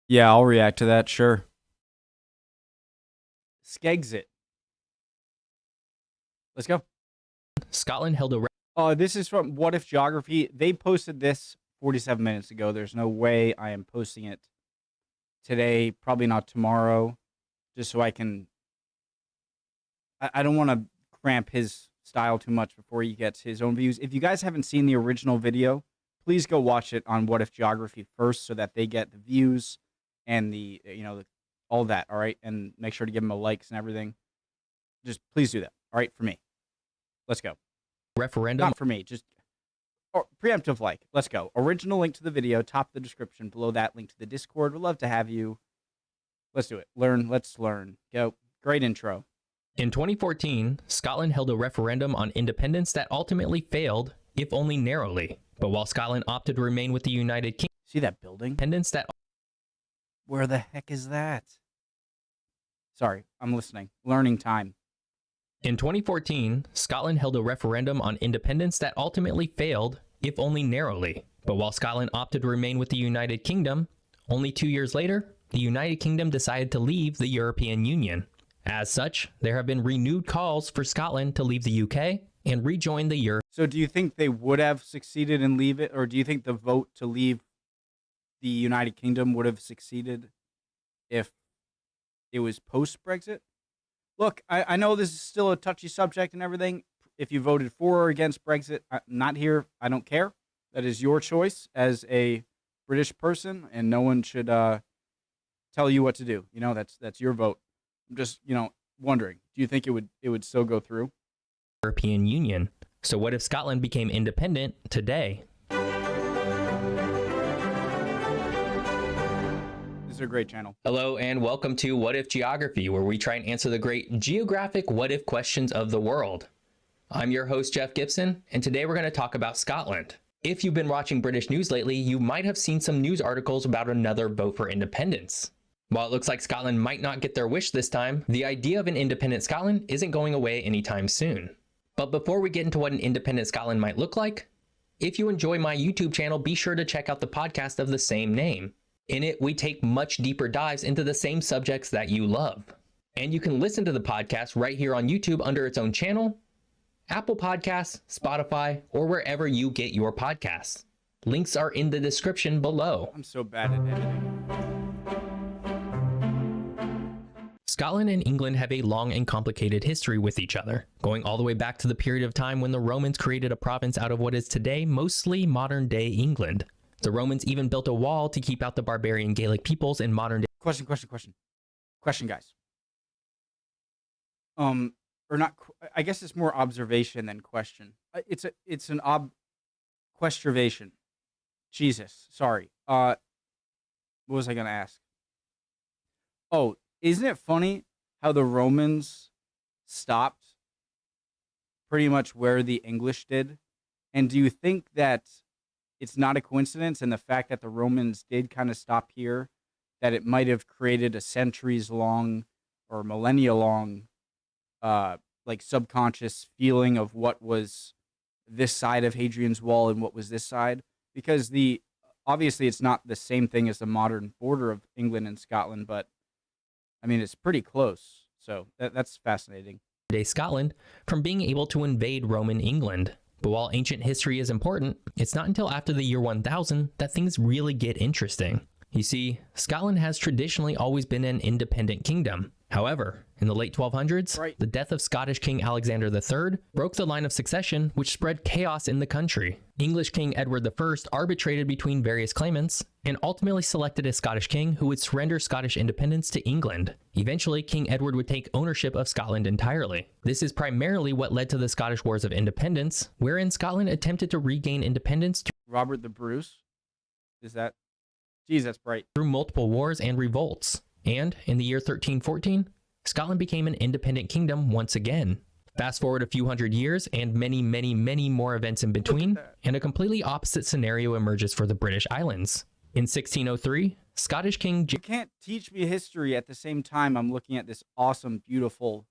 Yeah, I'll react to that, sure. Scexit. Let's go. Scotland held a This is from What If Geography. They posted this 47 minutes ago. There's no way I am posting it today, probably not tomorrow, just so I can... I don't want to cramp his style too much before he gets his own views. If you guys haven't seen the original video, please go watch it on What If Geography first so that they get the views and the, all that, all right? And make sure to give them a likes and everything. Just please do that, all right, for me. Let's go. referendum. Not for me, just preemptive like. Let's go. Original link to the video, top of the description. Below that, link to the Discord. We'd love to have you. Let's do it. Let's learn. Go. Great intro. In 2014, Scotland held a referendum on independence that ultimately failed, if only narrowly. But while Scotland opted to remain with the United Kingdom, See that building? independence that Where the heck is that? Sorry, I'm listening. Learning time. In 2014, Scotland held a referendum on independence that ultimately failed, if only narrowly. But while Scotland opted to remain with the United Kingdom, only 2 years later, the United Kingdom decided to leave the European Union. As such, there have been renewed calls for Scotland to leave the UK and rejoin the Euro. So do you think they would have succeeded in leave it, or do you think the vote to leave the United Kingdom would have succeeded if it was post-Brexit? Look, I know this is still a touchy subject and everything. If you voted for or against Brexit, I'm not here. I don't care. That is your choice as a British person, and no one should tell you what to do. That's your vote. I'm just, wondering, do you think it would still go through? European Union. So what if Scotland became independent today? This is a great channel. Hello and welcome to What If Geography, where we try and answer the great geographic what if questions of the world. I'm your host, Jeff Gibson, and today we're going to talk about Scotland. If you've been watching British news lately, you might have seen some news articles about another vote for independence. While it looks like Scotland might not get their wish this time, the idea of an independent Scotland isn't going away anytime soon. But before we get into what an independent Scotland might look like, if you enjoy my YouTube channel, be sure to check out the podcast of the same name. In it, we take much deeper dives into the same subjects that you love. And you can listen to the podcast right here on YouTube under its own channel, Apple Podcasts, Spotify, or wherever you get your podcasts. Links are in the description below. I'm so bad at editing. Scotland and England have a long and complicated history with each other, going all the way back to the period of time when the Romans created a province out of what is today mostly modern-day England. The Romans even built a wall to keep out the barbarian Gaelic peoples in modern-day... Question, guys. Or not, I guess it's more observation than question. It's an questionation. Jesus, sorry. What was I going to ask? Oh, isn't it funny how the Romans stopped pretty much where the English did? And do you think that it's not a coincidence, and the fact that the Romans did kind of stop here, that it might have created a centuries-long or millennia-long subconscious feeling of what was this side of Hadrian's Wall and what was this side? Because obviously it's not the same thing as the modern border of England and Scotland, but I mean, it's pretty close, so that's fascinating. Day Scotland from being able to invade Roman England. But while ancient history is important, it's not until after the year 1000 that things really get interesting. You see, Scotland has traditionally always been an independent kingdom. However, in the late 1200s, the death of Scottish King Alexander III broke the line of succession, which spread chaos in the country. English King Edward I arbitrated between various claimants and ultimately selected a Scottish king who would surrender Scottish independence to England. Eventually, King Edward would take ownership of Scotland entirely. This is primarily what led to the Scottish Wars of Independence, wherein Scotland attempted to regain independence Robert the Bruce? Is that? Geez, that's bright. Through multiple wars and revolts. And in the year 1314, Scotland became an independent kingdom once again. Fast forward a few hundred years and many, many, many more events in between, and a completely opposite scenario emerges for the British Islands. In 1603, Scottish King You can't teach me history at the same time I'm looking at this awesome, beautiful...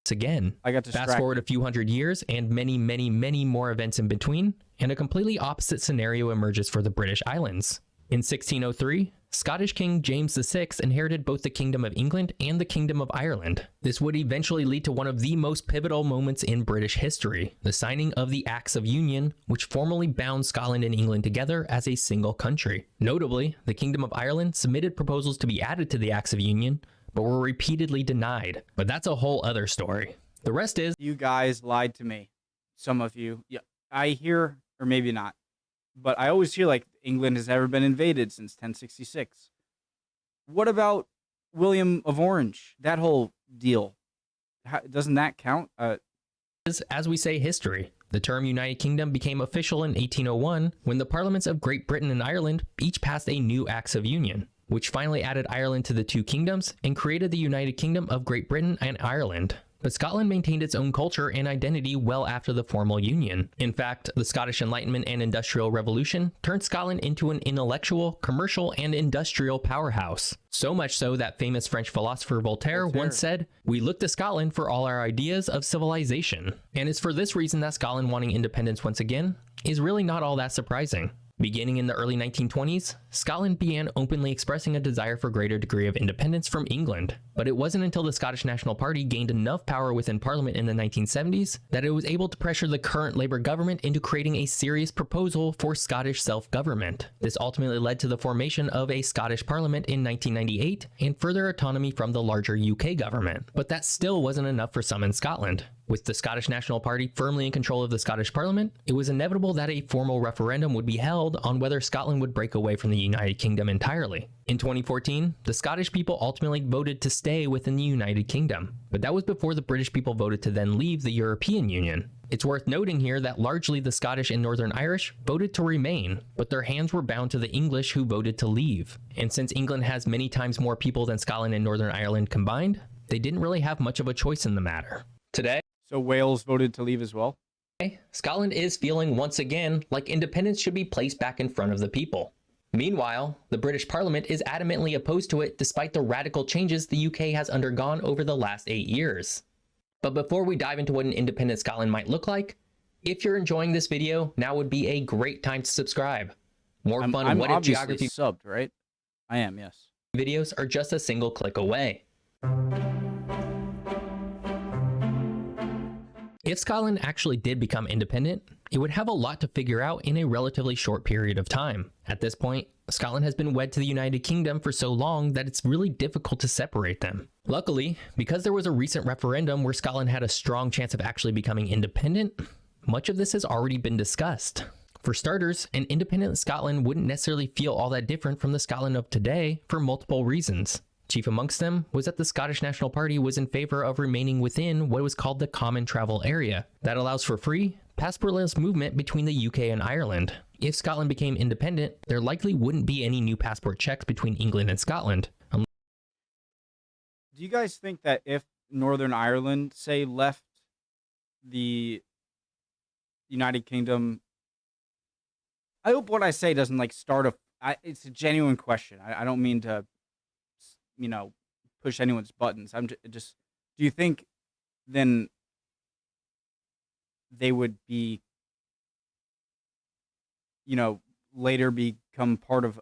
again. I got distracted. Fast forward a few hundred years and many, many, many more events in between, and a completely opposite scenario emerges for the British Islands. In 1603, Scottish King James VI inherited both the Kingdom of England and the Kingdom of Ireland. This would eventually lead to one of the most pivotal moments in British history, the signing of the Acts of Union, which formally bound Scotland and England together as a single country. Notably, the Kingdom of Ireland submitted proposals to be added to the Acts of Union, but were repeatedly denied. But that's a whole other story. The rest is, You guys lied to me. Some of you. Yeah, I hear, or maybe not, but I always hear like England has never been invaded since 1066. What about William of Orange? That whole deal. Doesn't that count? as we say, history. The term United Kingdom became official in 1801 when the parliaments of Great Britain and Ireland each passed a new Acts of Union, which finally added Ireland to the two kingdoms and created the United Kingdom of Great Britain and Ireland. But Scotland maintained its own culture and identity well after the formal union. In fact, the Scottish Enlightenment and Industrial Revolution turned Scotland into an intellectual, commercial, and industrial powerhouse. So much so that famous French philosopher Voltaire once said, "We look to Scotland for all our ideas of civilization." And it's for this reason that Scotland wanting independence once again is really not all that surprising. Beginning in the early 1920s, Scotland began openly expressing a desire for greater degree of independence from England. But it wasn't until the Scottish National Party gained enough power within Parliament in the 1970s that it was able to pressure the current Labour government into creating a serious proposal for Scottish self-government. This ultimately led to the formation of a Scottish Parliament in 1998 and further autonomy from the larger UK government. But that still wasn't enough for some in Scotland. With the Scottish National Party firmly in control of the Scottish Parliament, it was inevitable that a formal referendum would be held on whether Scotland would break away from the United Kingdom entirely. In 2014, the Scottish people ultimately voted to stay within the United Kingdom, but that was before the British people voted to then leave the European Union. It's worth noting here that largely the Scottish and Northern Irish voted to remain, but their hands were bound to the English who voted to leave. And since England has many times more people than Scotland and Northern Ireland combined, they didn't really have much of a choice in the matter. Today, So Wales voted to leave as well? Scotland is feeling once again like independence should be placed back in front of the people. Meanwhile, the British Parliament is adamantly opposed to it despite the radical changes the UK has undergone over the last 8 years. But before we dive into what an independent Scotland might look like, if you're enjoying this video, now would be a great time to subscribe. More fun I'm What If obviously Geography subbed, right? I am, yes. videos are just a single click away. If Scotland actually did become independent, it would have a lot to figure out in a relatively short period of time. At this point, Scotland has been wed to the United Kingdom for so long that it's really difficult to separate them. Luckily, because there was a recent referendum where Scotland had a strong chance of actually becoming independent, much of this has already been discussed. For starters, an independent Scotland wouldn't necessarily feel all that different from the Scotland of today for multiple reasons. Chief amongst them was that the Scottish National Party was in favor of remaining within what was called the Common Travel Area. That allows for free, passportless movement between the UK and Ireland. If Scotland became independent, there likely wouldn't be any new passport checks between England and Scotland. Do you guys think that if Northern Ireland, say, left the United Kingdom, I hope what I say doesn't like start it's a genuine question. I don't mean to, push anyone's buttons. I'm just, do you think then they would be, later become part of,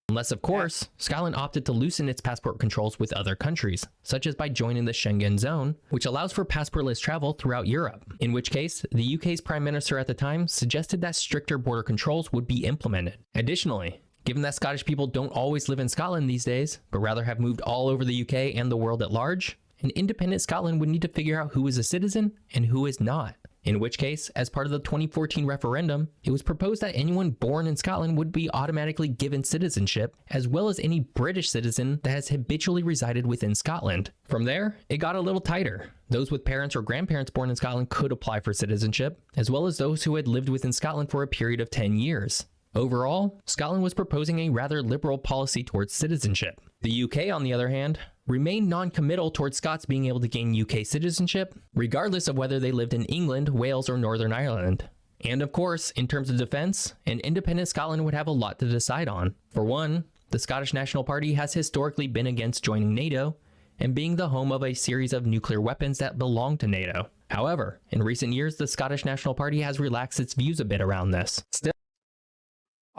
Unless, of course, Scotland opted to loosen its passport controls with other countries, such as by joining the Schengen zone, which allows for passportless travel throughout Europe, in which case, the UK's Prime Minister at the time suggested that stricter border controls would be implemented. Additionally, given that Scottish people don't always live in Scotland these days, but rather have moved all over the UK and the world at large, an independent Scotland would need to figure out who is a citizen and who is not. In which case, as part of the 2014 referendum, it was proposed that anyone born in Scotland would be automatically given citizenship, as well as any British citizen that has habitually resided within Scotland. From there, it got a little tighter. Those with parents or grandparents born in Scotland could apply for citizenship, as well as those who had lived within Scotland for a period of 10 years. Overall, Scotland was proposing a rather liberal policy towards citizenship. The UK, on the other hand, remained non-committal towards Scots being able to gain UK citizenship, regardless of whether they lived in England, Wales, or Northern Ireland. And of course, in terms of defense, an independent Scotland would have a lot to decide on. For one, the Scottish National Party has historically been against joining NATO and being the home of a series of nuclear weapons that belong to NATO. However, in recent years, the Scottish National Party has relaxed its views a bit around this. Still,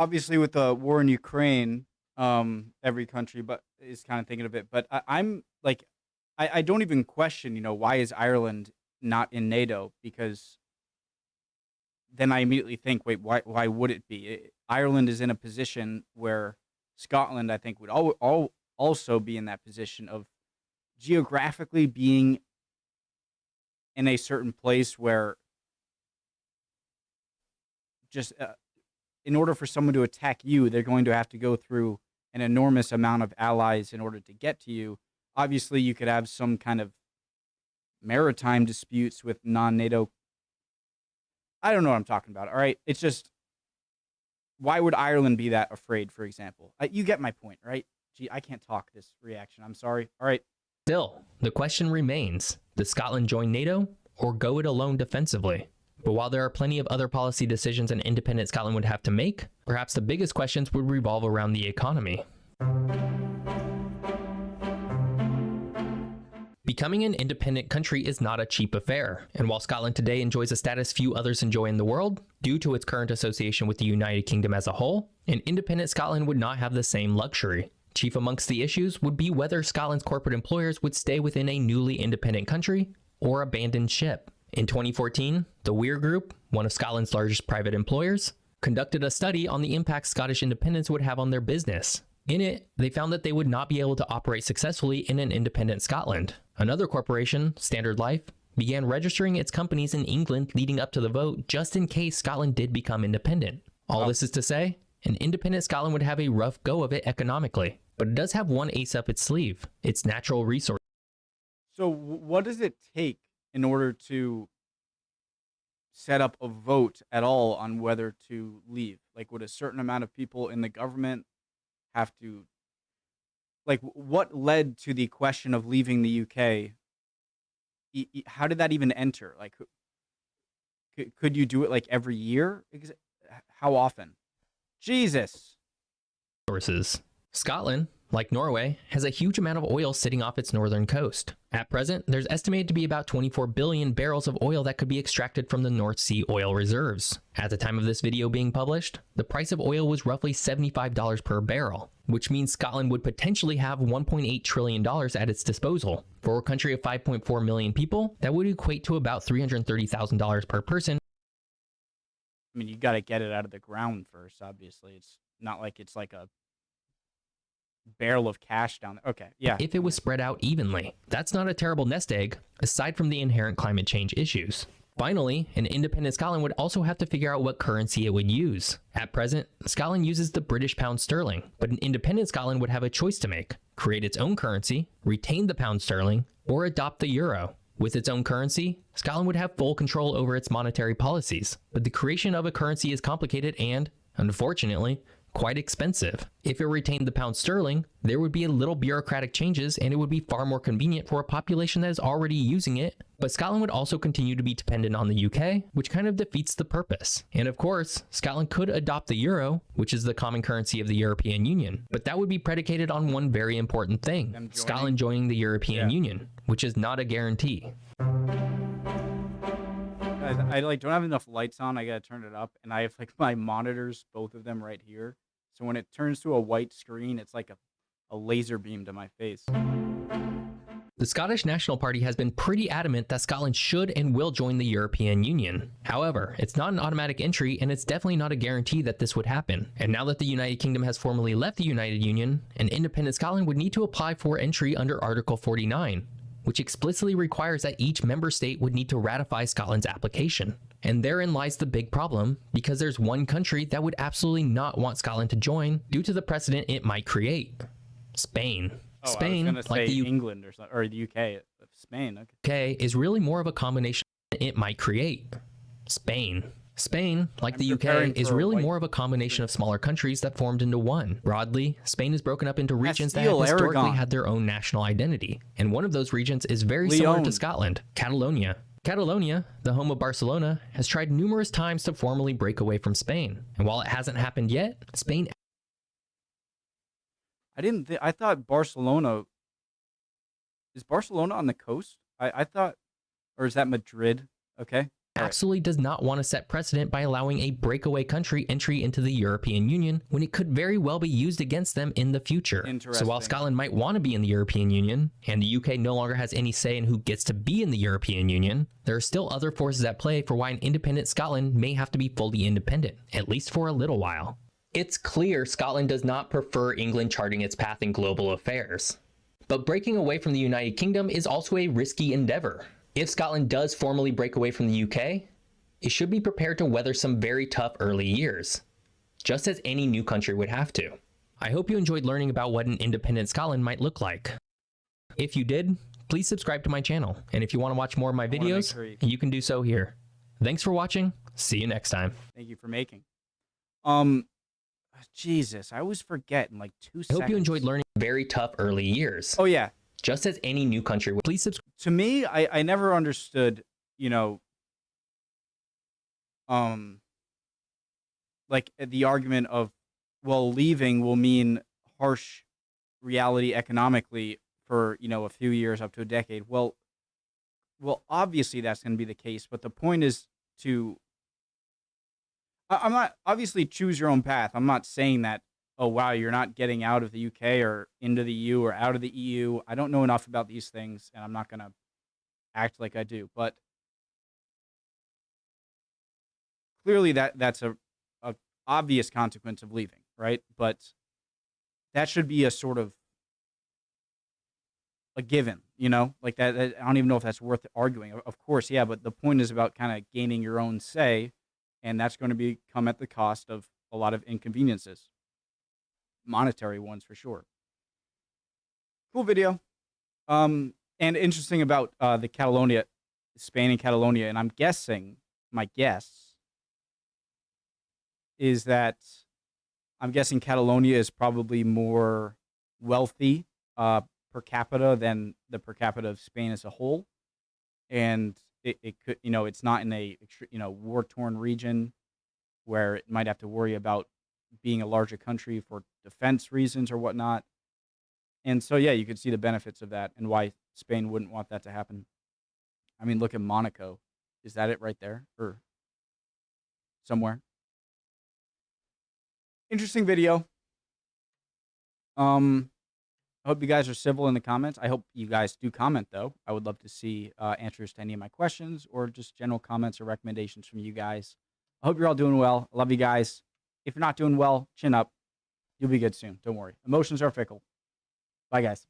obviously with the war in Ukraine, every country but is kind of thinking of it. But I'm like, I don't even question, why is Ireland not in NATO? Because then I immediately think, wait, why would it be? Ireland is in a position where Scotland, I think, would also be in that position of geographically being in a certain place where just in order for someone to attack you, they're going to have to go through an enormous amount of allies in order to get to you. Obviously, you could have some kind of maritime disputes with non-NATO. I don't know what I'm talking about. All right. It's just, why would Ireland be that afraid, for example? You get my point, right? Gee, I can't talk this reaction. I'm sorry. All right. Still, the question remains, does Scotland join NATO or go it alone defensively? But while there are plenty of other policy decisions an independent Scotland would have to make, perhaps the biggest questions would revolve around the economy. Becoming an independent country is not a cheap affair, and while Scotland today enjoys a status few others enjoy in the world, due to its current association with the United Kingdom as a whole, an independent Scotland would not have the same luxury. Chief amongst the issues would be whether Scotland's corporate employers would stay within a newly independent country or abandon ship. In 2014, the Weir Group, one of Scotland's largest private employers, conducted a study on the impact Scottish independence would have on their business. In it, they found that they would not be able to operate successfully in an independent Scotland. Another corporation, Standard Life, began registering its companies in England leading up to the vote just in case Scotland did become independent. All this is to say, an independent Scotland would have a rough go of it economically, but it does have one ace up its sleeve, its natural resources. So what does it take in order to set up a vote at all on whether to leave? Like, would a certain amount of people in the government have to, like, what led to the question of leaving the UK? How did that even enter? Like, could you do it like every year? How often? Jesus. Scotland, like Norway, has a huge amount of oil sitting off its northern coast. At present, there's estimated to be about 24 billion barrels of oil that could be extracted from the North Sea oil reserves. At the time of this video being published, the price of oil was roughly $75 per barrel, which means Scotland would potentially have $1.8 trillion at its disposal. For a country of 5.4 million people, that would equate to about $330,000 per person. I mean, you got to get it out of the ground first, obviously. It's not like it's like a barrel of cash down there. Okay, yeah. If it was spread out evenly. That's not a terrible nest egg, aside from the inherent climate change issues. Finally, an independent Scotland would also have to figure out what currency it would use. At present, Scotland uses the British pound sterling, but an independent Scotland would have a choice to make: create its own currency, retain the pound sterling, or adopt the euro. With its own currency, Scotland would have full control over its monetary policies, but the creation of a currency is complicated and, unfortunately, quite expensive. If it retained the pound sterling, there would be a little bureaucratic changes and it would be far more convenient for a population that is already using it, but Scotland would also continue to be dependent on the UK, which kind of defeats the purpose. And of course, Scotland could adopt the euro, which is the common currency of the European Union, but that would be predicated on one very important thing: Scotland joining the European Union, which is not a guarantee. Guys, I like don't have enough lights on. I gotta turn it up, and I have like my monitors, both of them right here. So when it turns to a white screen, it's like a laser beam to my face. The Scottish National Party has been pretty adamant that Scotland should and will join the European Union. However, it's not an automatic entry, and it's definitely not a guarantee that this would happen. And now that the United Kingdom has formally left the United Union, an independent Scotland would need to apply for entry under Article 49, which explicitly requires that each member state would need to ratify Scotland's application. And therein lies the big problem, because there's one country that would absolutely not want Scotland to join due to the precedent it might create: Spain. Oh, Spain, I was like the England or the UK. Spain, okay. UK, is really more of a combination it might create. Spain, like the UK, is really more of a combination of smaller countries that formed into one. Broadly, Spain is broken up into regions that have historically had their own national identity, and one of those regions is very similar to Scotland: Catalonia. Catalonia, the home of Barcelona, has tried numerous times to formally break away from Spain, and while it hasn't happened yet, Spain... I thought Barcelona... Is Barcelona on the coast? I thought... Or is that Madrid? Okay. absolutely does not want to set precedent by allowing a breakaway country entry into the European Union when it could very well be used against them in the future. So while Scotland might want to be in the European Union, and the UK no longer has any say in who gets to be in the European Union, there are still other forces at play for why an independent Scotland may have to be fully independent, at least for a little while. It's clear Scotland does not prefer England charting its path in global affairs. But breaking away from the United Kingdom is also a risky endeavor. If Scotland does formally break away from the UK, it should be prepared to weather some very tough early years, just as any new country would have to. I hope you enjoyed learning about what an independent Scotland might look like. If you did, please subscribe to my channel, and if you want to watch more of my videos, you can do so here. Thanks for watching. See you next time. Thank you for making. Jesus, I always forget in like 2 seconds. I hope you enjoyed learning very tough early years. Oh yeah. Just as any new country would. Please subscribe. To me, I never understood, like the argument of, well, leaving will mean harsh reality economically for, a few years up to a decade. Well, obviously that's going to be the case, but the point is to, I'm not, obviously choose your own path. I'm not saying that, oh, wow, you're not getting out of the UK or into the EU or out of the EU. I don't know enough about these things, and I'm not going to act like I do. But clearly that's a obvious consequence of leaving, right? But that should be a sort of a given, like that. I don't even know if that's worth arguing. Of course, yeah, but the point is about kind of gaining your own say, and that's going to come at the cost of a lot of inconveniences. Monetary ones for sure. Cool video. And interesting about the Catalonia, Spain and Catalonia, and I'm guessing, my guess is that Catalonia is probably more wealthy per capita than the per capita of Spain as a whole, and it could, it's not in a war-torn region where it might have to worry about being a larger country for defense reasons or whatnot. And so, yeah, you could see the benefits of that and why Spain wouldn't want that to happen. I mean, look at Monaco. Is that it right there? Or somewhere? Interesting video. I hope you guys are civil in the comments. I hope you guys do comment, though. I would love to see answers to any of my questions or just general comments or recommendations from you guys. I hope you're all doing well. I love you guys. If you're not doing well, chin up. You'll be good soon. Don't worry. Emotions are fickle. Bye, guys.